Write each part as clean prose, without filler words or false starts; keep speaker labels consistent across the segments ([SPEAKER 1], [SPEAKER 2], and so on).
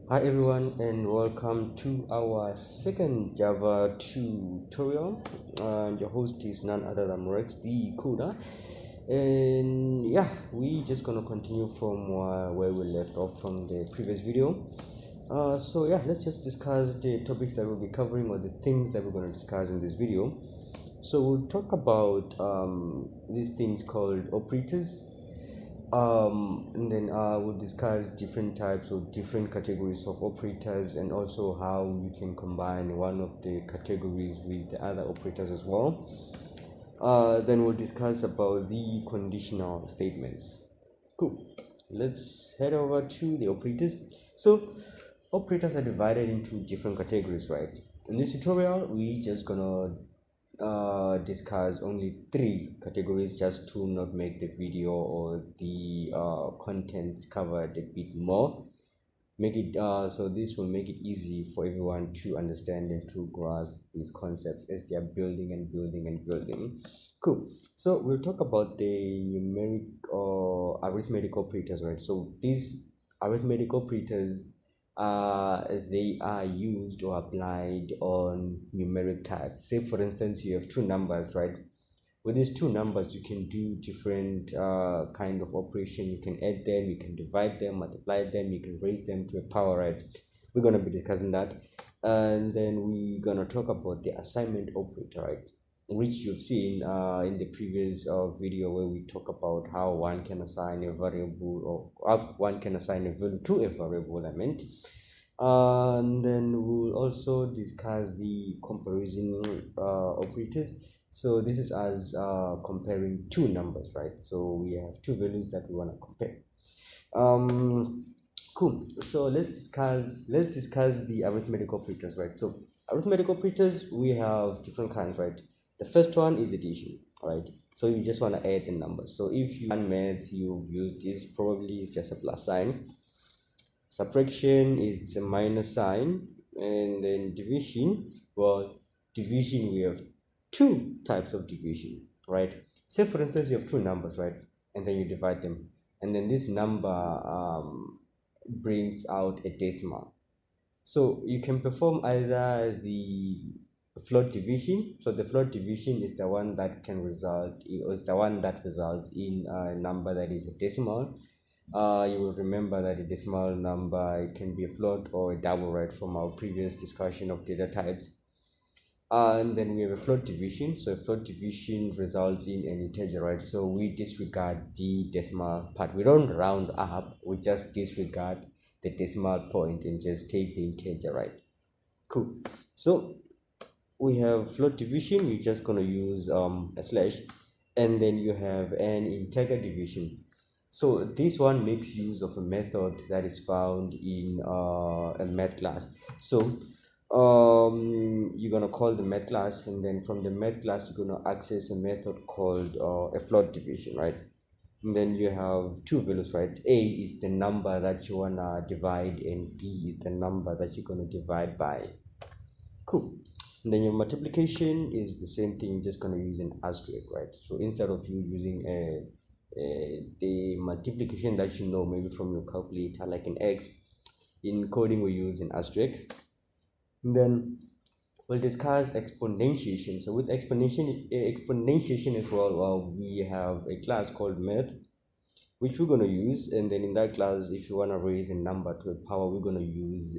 [SPEAKER 1] Hi everyone and welcome to our second Java tutorial. And your host is none other than Rex the coder. And yeah, we just gonna continue from where we left off from the previous video. So yeah, let's just discuss the topics that we'll be covering or the things that we're gonna discuss in this video. So we'll talk about these things called operators, and then we'll discuss different types or different categories of operators, and also how we can combine one of the categories with the other operators as well. Then we'll discuss about the conditional statements. Cool. Let's head over to the operators. So operators are divided into different categories, right? In this tutorial, we just gonna discuss only three categories just to not make the video or the contents covered a bit more. Make it so this will make it easy for everyone to understand and to grasp these concepts as they are building and building and building. Cool. So we'll talk about the numeric or arithmetic operators, right? So these arithmetic operators, they are used or applied on numeric types. Say for instance, you have two numbers, right? With these two numbers, you can do different kind of operation. You can add them, you can divide them, multiply them, you can raise them to a power, right? We're going to be discussing that. And then we're going to talk about the assignment operator, right? Which you've seen in the previous video, where we talk about how one can assign a variable, or how one can assign a value to a variable, I meant. And then we'll also discuss the comparison operators. So this is as comparing two numbers, right? So we have two values that we want to compare. Cool. So let's discuss the arithmetic operators, right? So arithmetic operators, we have different kinds, right? The first one is addition, right? So you just want to add the numbers. So if you learn math, you've used this, probably it's just a plus sign. Subtraction is a minus sign, and then division, well, division, we have two types of division, right? Say for instance you have two numbers, right, and then you divide them, and then this number brings out a decimal. So you can perform either the float division. So the float division is the one that can result, is the one that results in a number that is a decimal. You will remember that a decimal number, it can be a float or a double, right, from our previous discussion of data types. And then we have a float division. So a float division results in an integer, right? So we disregard the decimal part. We don't round up, we just disregard the decimal point and just take the integer, right? Cool. So we have float division, you're just going to use a slash, and then you have an integer division. So this one makes use of a method that is found in a math class. So you're gonna call the math class, and then from the math class you're gonna access a method called a float division, right? And then you have two values, right? A is the number that you wanna divide, and B is the number that you're gonna divide by. Cool. And then your multiplication is the same thing, just gonna use an asterisk, right? So instead of you using the multiplication that you know maybe from your calculator, like an X, in coding we use an asterisk. And then we'll discuss exponentiation. So with exponentiation as well, we have a class called math, which we're going to use. And then in that class, if you want to raise a number to a power, we're going to use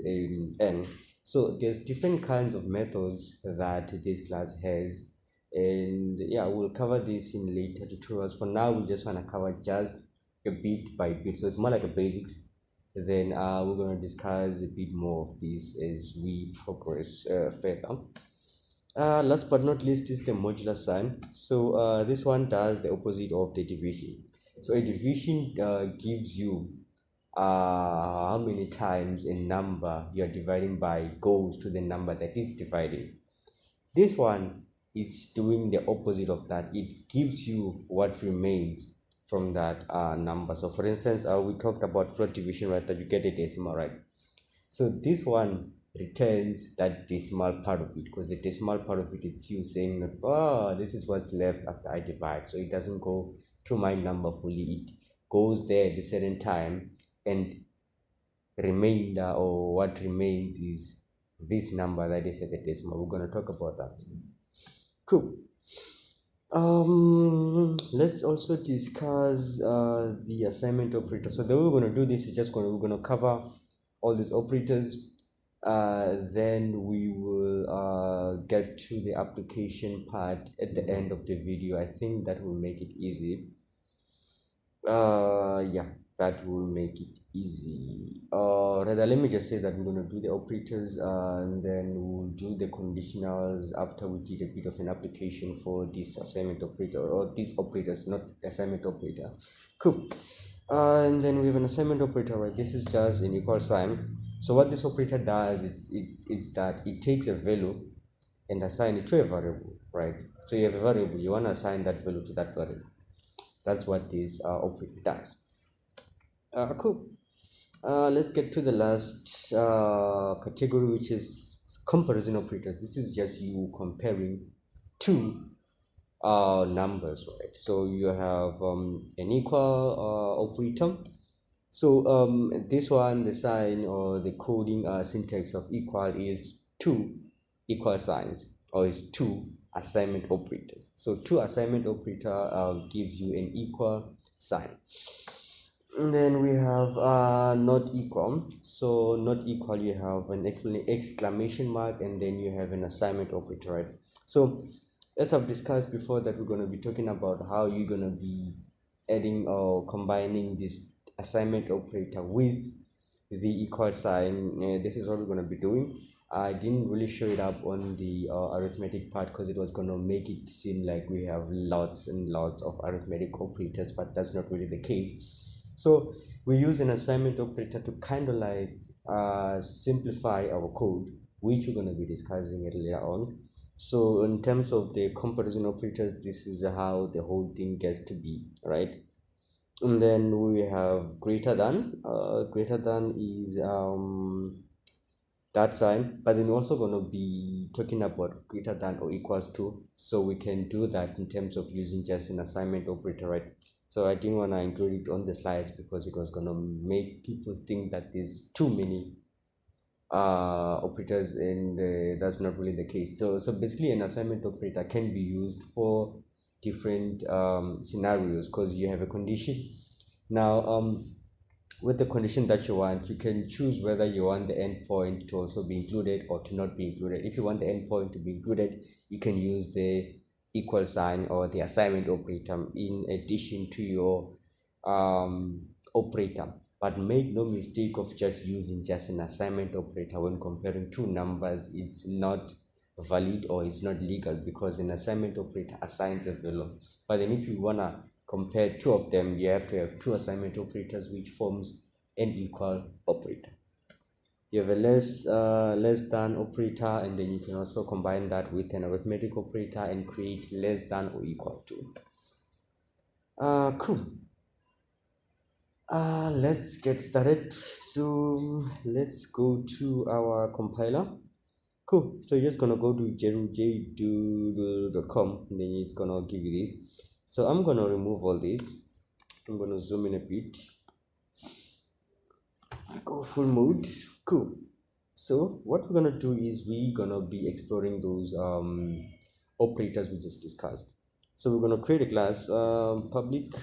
[SPEAKER 1] n. So there's different kinds of methods that this class has, and yeah, we'll cover this in later tutorials. For now, we just want to cover just a bit by bit, so it's more like a basics. Then we're going to discuss a bit more of this as we progress further. Last but not least is the modular sign. So this one does the opposite of the division. So a division gives you how many times a number you're dividing by goes to the number that is dividing. This one, it's doing the opposite of that. It gives you what remains from that number. So for instance, we talked about float division, right, that you get a decimal, right? So this one returns that decimal part of it, because the decimal part of it is you saying that, oh, this is what's left after I divide. So it doesn't go to my number fully, it goes there at a certain time, and remainder, or what remains is this number that is at the decimal. We're going to talk about that. Cool. Let's also discuss the assignment operator. So the way we're going to do this is we're going to cover all these operators. Then we will get to the application part at the end of the video. I think that will make it easy. Yeah, that will make it easy. Rather, let me just say that we're going to do the operators, and then we'll do the conditionals after we did a bit of an application for this assignment operator, or these operators, not assignment operator. Cool. And then we have an assignment operator, right? This is just an equal sign. So what this operator does, it's that it takes a value and assign it to a variable, right? So you have a variable, you want to assign that value to that variable. That's what this operator does. Cool. Let's get to the last category, which is comparison operators. This is just you comparing two numbers, right? So you have an equal operator. So this one, the sign or the coding syntax of equal is two equal signs, or is two assignment operators. So two assignment operator gives you an equal sign. And then we have not equal. So not equal, you have an exclamation mark, and then you have an assignment operator, right? So as I've discussed before, that we're going to be talking about how you're going to be adding or combining this assignment operator with the equal sign. This is what we're going to be doing. I didn't really show it up on the arithmetic part because it was going to make it seem like we have lots and lots of arithmetic operators, but that's not really the case. So we use an assignment operator to kind of like simplify our code, which we're going to be discussing it later on. So in terms of the comparison operators, this is how the whole thing gets to be, right? And then we have greater than. Greater than is that sign, but then we're also going to be talking about greater than or equals to, so we can do that in terms of using just an assignment operator, right? So I didn't want to include it on the slides because it was going to make people think that there's too many operators, and that's not really the case. So basically an assignment operator can be used for different scenarios, because you have a condition. Now with the condition that you want, you can choose whether you want the endpoint to also be included or to not be included. If you want the endpoint to be included, you can use the equal sign or the assignment operator in addition to your operator. But make no mistake of just using just an assignment operator when comparing two numbers. It's not valid or it's not legal, because an assignment operator assigns a value. But then if you want to compare two of them, you have to have two assignment operators, which forms an equal operator. You have a less than operator, and then you can also combine that with an arithmetic operator and create less than or equal to. Cool. Let's get started. So let's go to our compiler. Cool. So you're just gonna go to jerujdoodle.com, and then it's gonna give you this. So I'm gonna remove all this. I'm gonna zoom in a bit. Go full mode. Cool. So what we're gonna do is we're gonna be exploring those operators we just discussed. So we're gonna create a class, public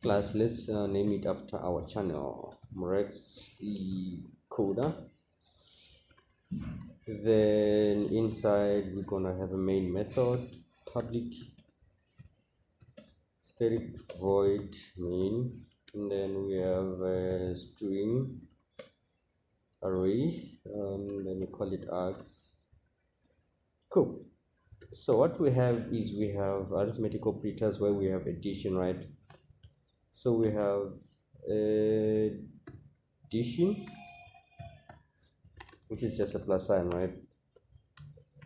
[SPEAKER 1] class. Let's name it after our channel, Rex the Coder. Then inside we're gonna have a main method, public static void main, and then we have a string array, then we call it args. Cool. So what we have is we have arithmetic operators where we have addition, right? So we have addition, which is just a plus sign, right?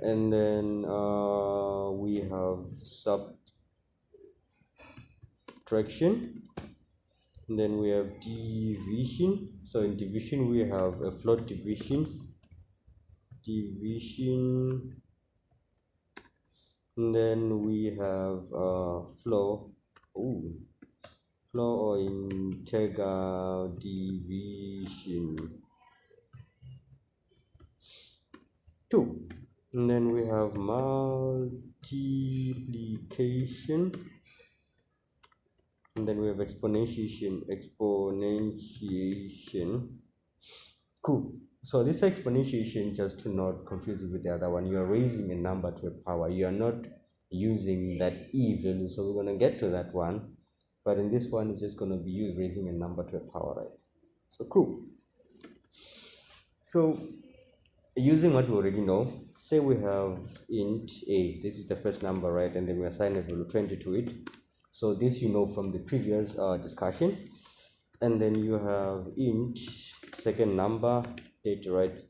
[SPEAKER 1] And then we have subtraction, and then we have division. So in division we have a float division, and then we have floor. floor or integer division 2. And then we have multiplication, and then we have exponentiation. Cool. So this exponentiation, just to not confuse it with the other one, you are raising a number to a power. You are not using that e value, so we're going to get to that one, but in this one it's just going to be used raising a number to a power, right? So cool. So using what we already know, say we have int a, this is the first number, right? And then we assign a value 20 to it. So this you know from the previous discussion. And then you have int second number data, right?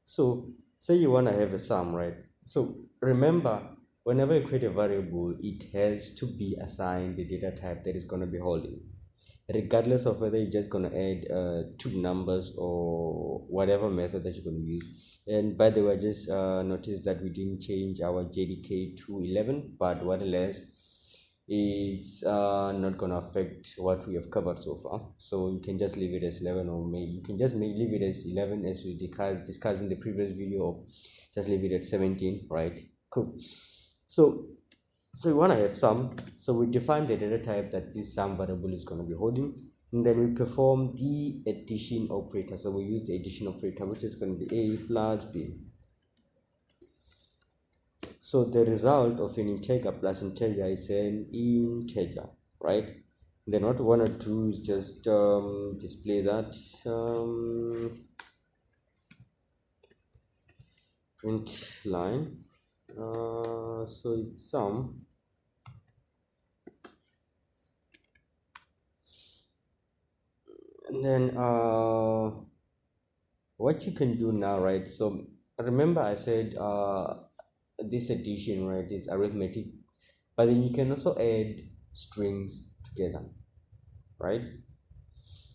[SPEAKER 1] So say you want to have a sum, right? So remember, whenever you create a variable, it has to be assigned the data type that is going to be holding, regardless of whether you're just going to add two numbers or whatever method that you're going to use. And by the way, I just noticed that we didn't change our JDK to 11, but what else, it's not going to affect what we have covered so far, so you can just leave it as 11, or maybe you can just leave it as 11 as we discussed in the previous video, or just leave it at 17, right? Cool. So we want to have sum, so we define the data type that this sum variable is going to be holding, and then we perform the addition operator. So we use the addition operator, which is going to be a plus b. So the result of an integer plus integer is an integer, right? Then what we want to do is just display that print line. So it's sum, and then what you can do now, right? So remember I said this addition, right, is arithmetic, but then you can also add strings together, right?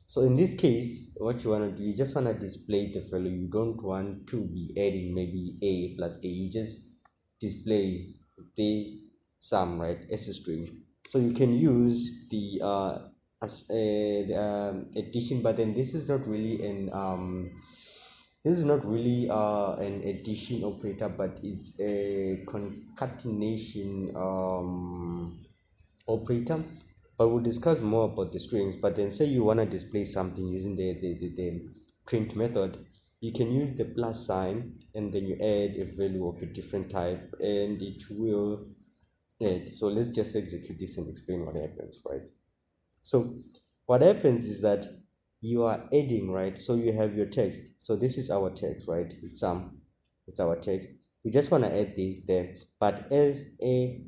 [SPEAKER 1] So in this case, what you want to do, you just want to display the value. You don't want to be adding maybe a plus a, you just display the sum, right, as a string. So you can use the addition, but then this is not really an addition operator, but it's a concatenation operator. But we'll discuss more about the strings. But then say you want to display something using the print method, you can use the plus sign, and then you add a value of a different type, and it will add. So let's just execute this and explain what happens, right? So what happens is that you are adding, right? So you have your text. So this is our text, right? It's our text. We just want to add this there, but as a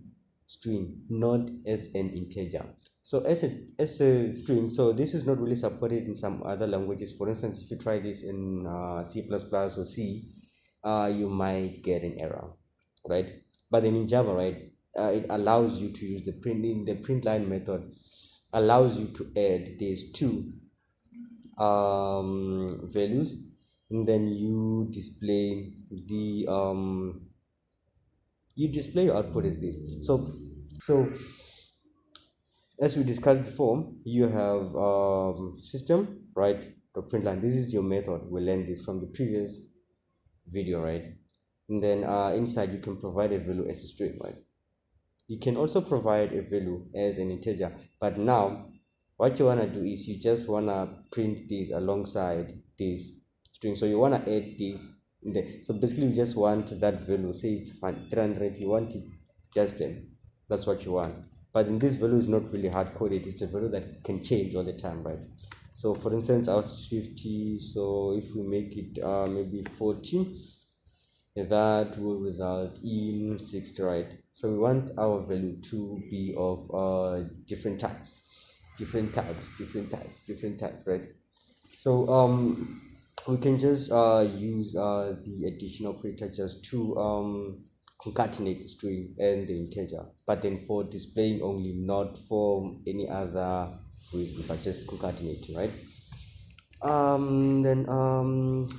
[SPEAKER 1] string, not as an integer. So as a string, so this is not really supported in some other languages. For instance, if you try this in C++ or C, you might get an error, right? But then in Java, right, it allows you to use the print line method, allows you to add these two values, and then you display the your output as this. So as we discussed before, you have system, right, the print line. This is your method. We learned this from the previous video, right? And then inside you can provide a value as a string, right? You can also provide a value as an integer, but now what you want to do is you just want to print this alongside this string. So you want to add this in there. So basically you just want that value, say it's 300, you want it just then, that's what you want. But in this value is not really hard coded, it's a value that can change all the time, right? So for instance, ours is 50, so if we make it maybe 40, that will result in 60, right? So we want our value to be of different types, right? So we can just use the addition operator just to concatenate the string and the integer, but then for displaying only, not for any other reason, but just concatenating, right? Then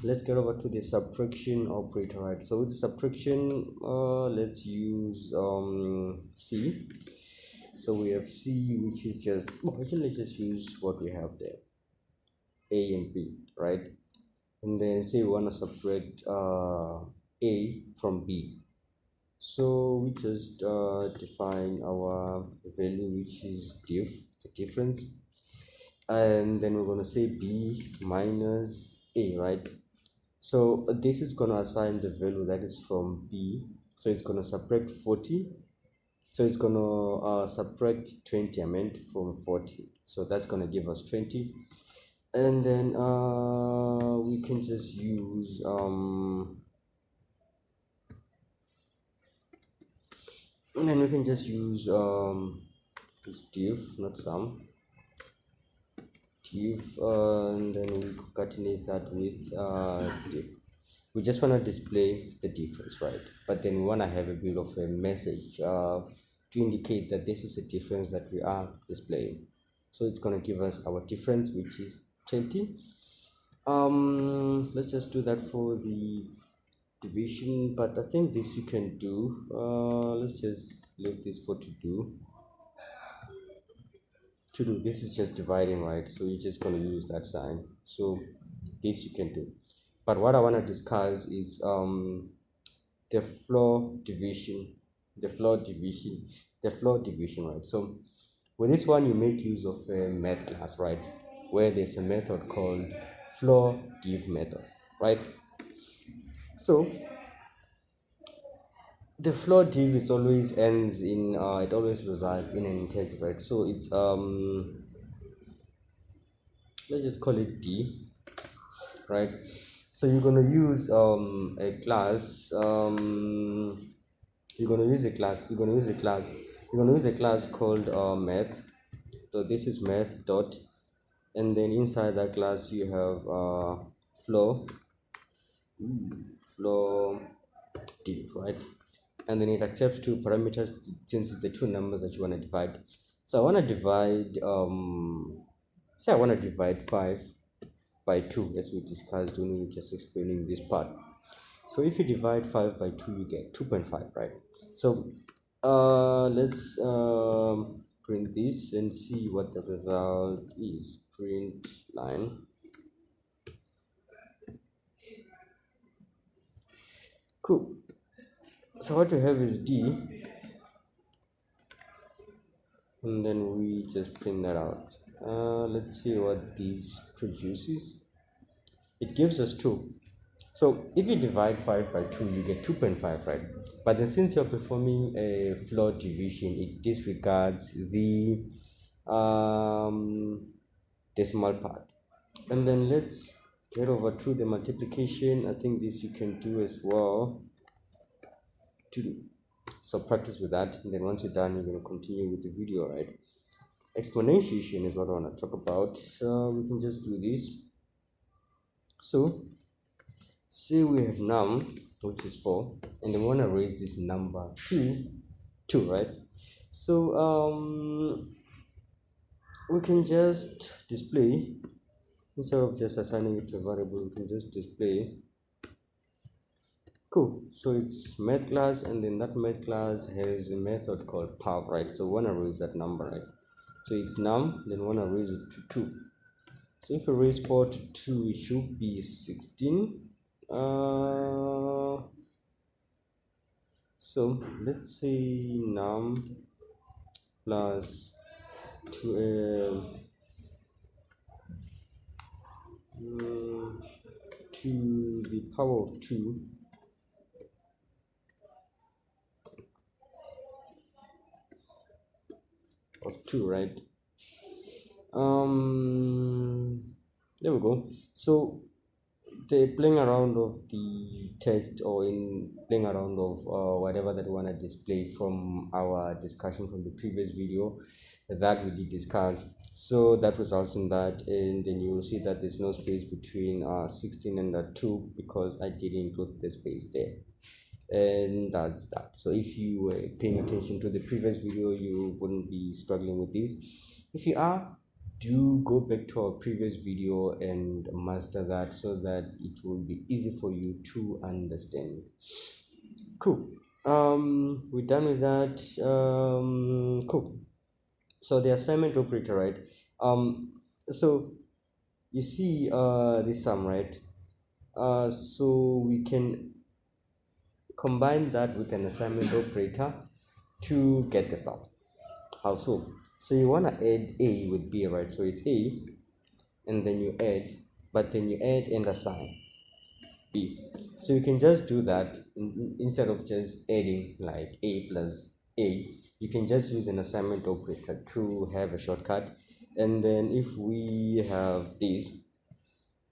[SPEAKER 1] let's get over to the subtraction operator, right? So with the subtraction, let's use C. So we have C, which is just, well, actually let's just use what we have there, A and B, right? And then say we want to subtract A from B. So we just define our value, which is diff, the difference, and then we're going to say B minus A, right? So this is going to assign the value that is from B. So it's going to subtract 40. So it's going to subtract 20, I meant, from 40. So that's going to give us 20. And then we can just use this div, not sum, div, and then we concatenate that with div. We just want to display the difference, right? But then we want to have a bit of a message to indicate that this is a difference that we are displaying. So it's going to give us our difference, which is 20. Let's just do that for the division, but I think this you can do. Let's just leave this for to do. This is just dividing, right? So you're just going to use that sign. So this you can do, but what I want to discuss is the floor division, right? So with this one, you make use of a math class, right, where there's a method called floor div method, right? So the floor div, it always ends in it always resides in an integer, right? So it's let's just call it D, right? So you're going to use a class, you're going to use a class called math. So this is math dot, and then inside that class you have floor div, right? And then it accepts two parameters since it's the two numbers that you want to divide. So I want to divide say I want to divide 5 by 2, as we discussed when we were just explaining this part. So if you divide 5 by 2, you get 2.5, right? So let's print this and see what the result is. Print line. Cool. So what we have is D, and then we just print that out. Let's see what this produces. It gives us 2. So if you divide 5 by 2, you get 2.5, right? But then since you're performing a floor division, it disregards the decimal part. And then let's get over to the multiplication. I think this you can do as well. So practice with that, and then once you're done, you're going to continue with the video, right? Exponentiation is what I want to talk about. We can just do this. So say we have num, which is 4, and then we want to raise this number to 2, right? So we can just display, instead of just assigning it to a variable, we can just display. Cool. So it's math class, and then that math class has a method called power, right? So we want to raise that number, right? So it's num, then we want to raise it to 2. So if we raise 4 to 2, it should be 16. So let's say num plus 2 to the power of 2 right? There we go. So the playing around of the text, or in playing around of whatever that we want to display from our discussion from the previous video that we did discuss, so that results in that, and then you will see that there's no space between 16 and 2 because I didn't include the space there, and that's that. So if you were paying attention to the previous video, you wouldn't be struggling with this. If you are, do go back to our previous video and master that, so that it will be easy for you to understand. Cool. We're done with that. Cool. So the assignment operator, right? So you see this sum, right? So we can combine that with an assignment operator to get the sum. How so? So you want to add a with b, right? So it's a, and then you add, but then you add and assign b. So you can just do that instead of just adding like a plus a. You can just use an assignment operator to have a shortcut. And then if we have this,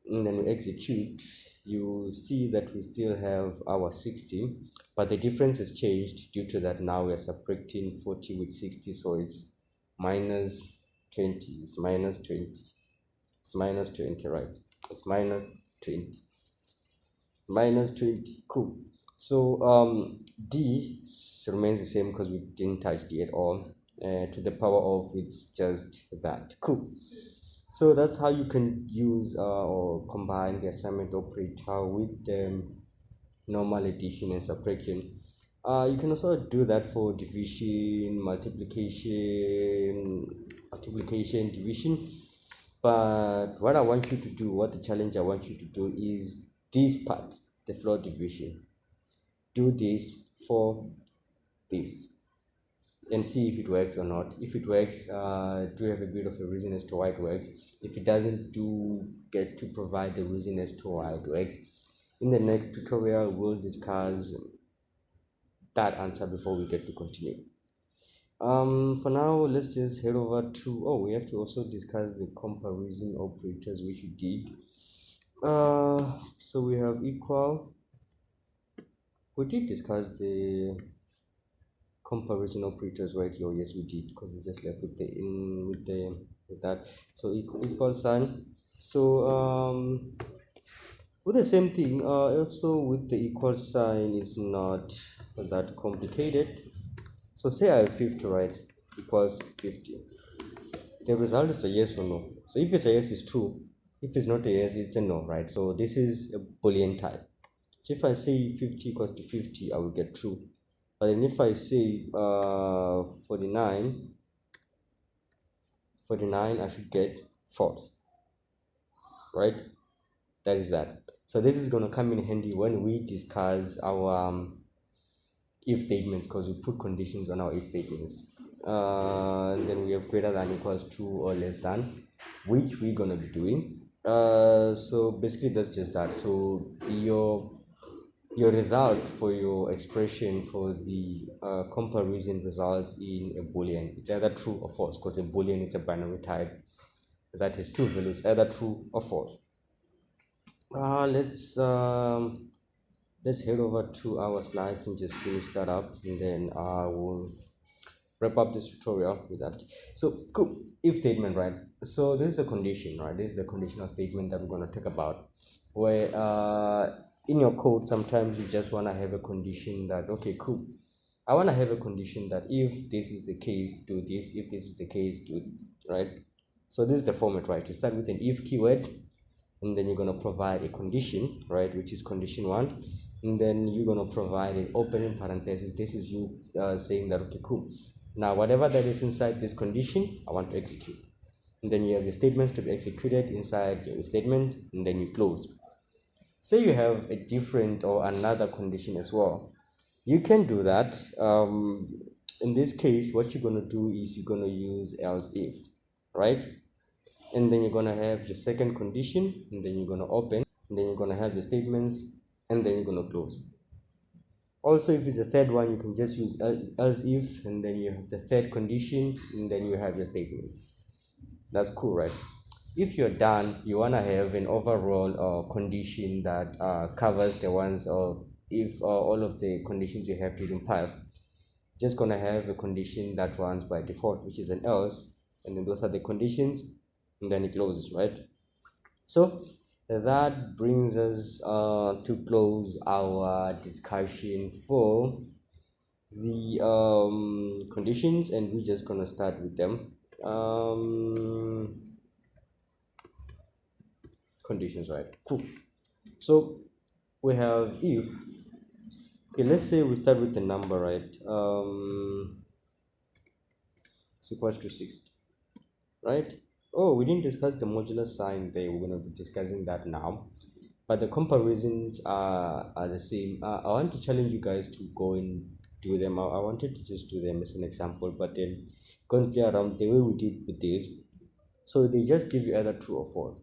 [SPEAKER 1] and then we execute, you see that we still have our 60, but the difference has changed due to that now we're subtracting 40 with 60, so it's minus 20. It's minus 20. It's minus 20, right? It's minus 20. Minus 20. Cool. So d remains the same because we didn't touch d at all. To the power of, it's just that. Cool. So that's how you can use or combine the assignment operator with the normal addition and subtraction. You can also do that for division, multiplication, division. But what I want you to do, what the challenge I want you to do is this part, the floor division. Do this for this and see if it works or not. If it works, do have a bit of a reason as to why it works. If it doesn't, do get to provide the reason as to why it works. In the next tutorial, we'll discuss that answer before we get to continue. For now, let's just head over to, we have to also discuss the comparison operators, which we did. So we have equal. We did discuss the comparison operators right here. Yes, we did, because we just left with with that. So equal sign. So with the same thing, also with the equal sign is not that complicated. So say I have 50, right? Equals 50. The result is a yes or no. So if it's a yes, it's true. If it's not a yes, it's a no, right? So this is a Boolean type. So if I say 50 equals to 50, I will get true. But then if I say 49, I should get false, right? That is that. So this is going to come in handy when we discuss our if statements, because we put conditions on our if statements. And then we have greater than equals to or less than, which we're going to be doing. So basically that's just that. So your result for your expression for the comparison results in a boolean. It's either true or false, because a boolean is a binary type that has two values, either true or false. Let's head over to our slides and just finish that up, and then I will wrap up this tutorial with that. So cool. If statement, right? So this is a condition, right? This is the conditional statement that we're going to talk about, where in your code sometimes you just want to have a condition that, okay, cool, I want to have a condition that if this is the case, do this. If this is the case, do this, right? So this is the format, right? You start with an if keyword, and then you're going to provide a condition, right, which is condition 1, and then you're going to provide an opening parenthesis. This is you saying that, okay, cool, now whatever that is inside this condition, I want to execute. And then you have your statements to be executed inside your if statement, and then you close. Say you have a different or another condition as well, you can do that. In this case, what you're going to do is you're going to use else if, right? And then you're going to have your second condition, and then you're going to open, and then you're going to have your statements, and then you're going to close. Also, if it's the third one, you can just use else if, and then you have the third condition, and then you have your statements. That's cool, right? If you're done, you want to have an overall condition that covers the ones, or if all of the conditions you have didn't pass, just going to have a condition that runs by default, which is an else, and then those are the conditions, and then it closes, right? So that brings us to close our discussion for the conditions, and we're just gonna start with them. Conditions, right? Cool. So we have if, okay, let's say we start with the number, right? is equals to 60, right? Oh, we didn't discuss the modular sign there. We're going to be discussing that now, but the comparisons are the same. I want to challenge you guys to go and do them. I wanted to just do them as an example, but then go and play around the way we did with this. So they just give you either true or false,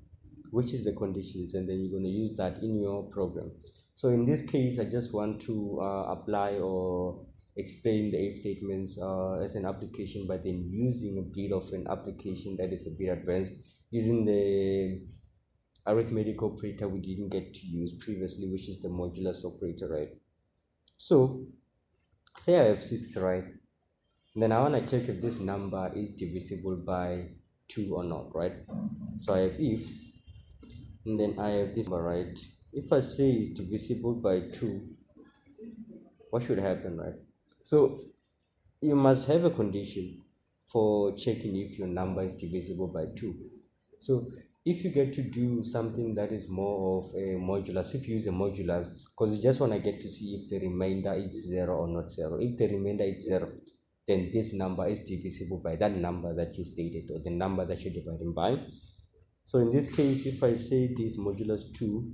[SPEAKER 1] which is the conditions, and then you're going to use that in your program. So in this case, I just want to apply or explain the if statements as an application, but then using a bit of an application that is a bit advanced, using the arithmetic operator we didn't get to use previously, which is the modulus operator, right? So say I have 6, right? Then I want to check if this number is divisible by 2 or not, right? So I have if, and then I have this number, right? If I say it's divisible by 2, what should happen, right? So you must have a condition for checking if your number is divisible by 2. So if you get to do something that is more of a modulus, if you use a modulus, because you just want to get to see if the remainder is 0 or not 0. If the remainder is 0, then this number is divisible by that number that you stated, or the number that you're dividing by. So in this case, if I say this modulus 2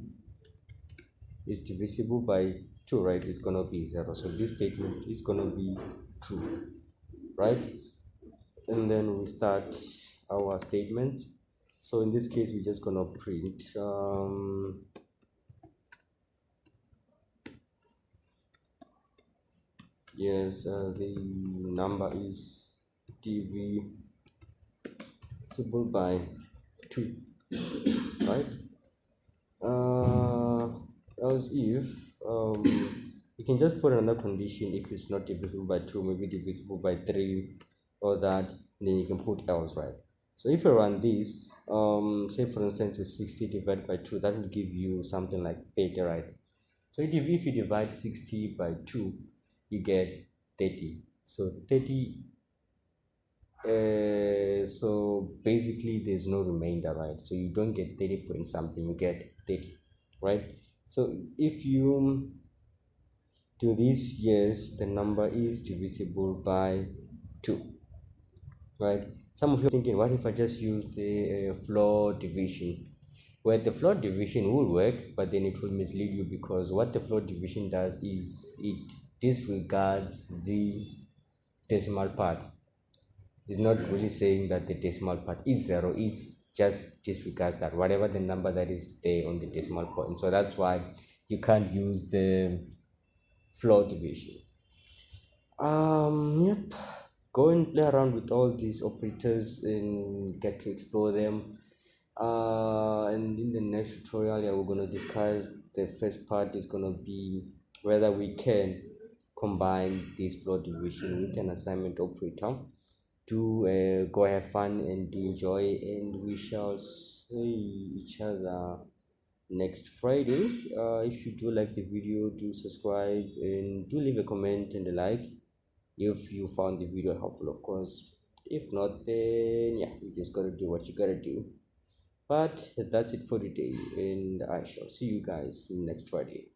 [SPEAKER 1] is divisible by 2, right, it's going to be 0. So this statement is going to be true, right? And then we start our statement. So in this case, we're just going to print yes, the number is divisible by 2, right? Else if you can just put another condition. If it's not divisible by 2, maybe divisible by 3 or that, then you can put else, right? So if you run this, say for instance it's 60 divided by 2, that will give you something like 30, right? So if you divide 60 by 2, you get 30. So 30, so basically there's no remainder, right? So you don't get 30 point something, you get 30, right? So if you do this, yes, the number is divisible by 2, right? Some of you are thinking, what if I just use the floor division? Well, the floor division will work, but then it will mislead you, because what the floor division does is it disregards the decimal part. It's not really saying that the decimal part is 0, it's just disregards that, whatever the number that is there on the decimal point. So that's why you can't use the floor division. Yep, go and play around with all these operators and get to explore them. And in the next tutorial, yeah, we're going to discuss, the first part is going to be whether we can combine this floor division with an assignment operator. Do go have fun and do enjoy, and we shall see each other next Friday. If you do like the video, do subscribe and do leave a comment and a like if you found the video helpful, of course. If not, then yeah, you just gotta do what you gotta do. But that's it for today, and I shall see you guys next Friday.